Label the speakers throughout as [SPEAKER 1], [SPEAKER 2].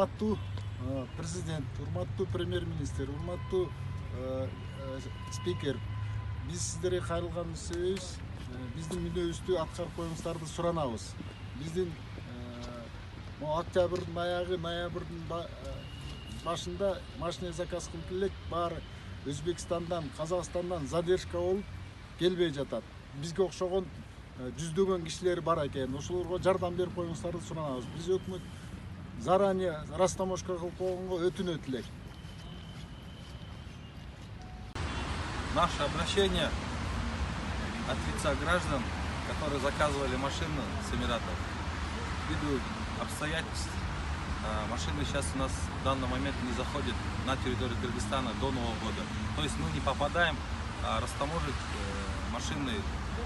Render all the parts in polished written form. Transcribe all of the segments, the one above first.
[SPEAKER 1] урматтуу президент, урматтуу премьер-министр, урматтуу спикер, биз сиздерге кайрылган себебибиз биздин мүнөбүздү аткарып коюңуздарды суранабыз. Биздин октябрдын аягы, ноябрдын башында машина заказ кылып элек, баары Өзбекстандан, Казакстандан задержка болуп келбей жатат. Бизге окшогон жүздөгөн кишилер бар экен. Ошолорго жардам берип коюңуздарды суранабыз. Биз өкмөт заранее растаможка кылып койгонго өтүнөт элек.
[SPEAKER 2] Наше обращение от лица граждан, которые заказывали машины с Эмиратов, ввиду обстоятельств, машины сейчас у нас в данный момент не заходят на территорию Кыргызстана до Нового года. То есть мы не попадаем растаможить машины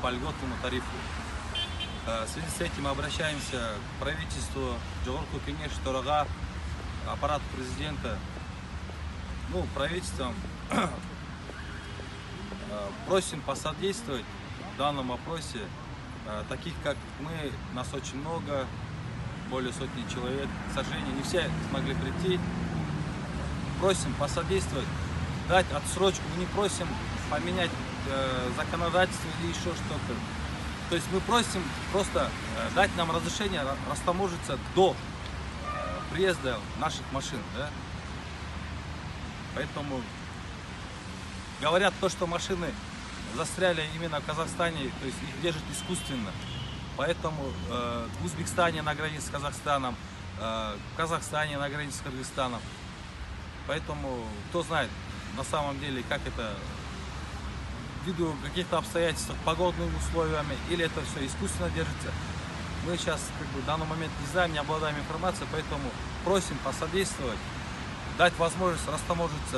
[SPEAKER 2] по льготному тарифу. В связи с этим обращаемся к правительству, Жогорку Кеңеш Төрага, аппарату президента, правительством. Просим посодействовать в данном вопросе. Таких как мы, нас очень много, более сотни человек. К сожалению, не все смогли прийти. Просим посодействовать, дать отсрочку. Мы не просим поменять законодательство или еще что-то. То есть мы просим просто дать нам разрешение растаможиться до приезда наших машин. Да? Поэтому говорят то, что машины застряли именно в Казахстане, то есть их держат искусственно. Поэтому в Узбекистане на границе с Казахстаном, в Казахстане на границе с Кыргызстаном. Поэтому кто знает на самом деле, как это ввиду каких-то обстоятельств, погодными условиями, или это все искусственно держится. Мы сейчас в данный момент не знаем, не обладаем информацией, поэтому просим посодействовать, дать возможность растаможиться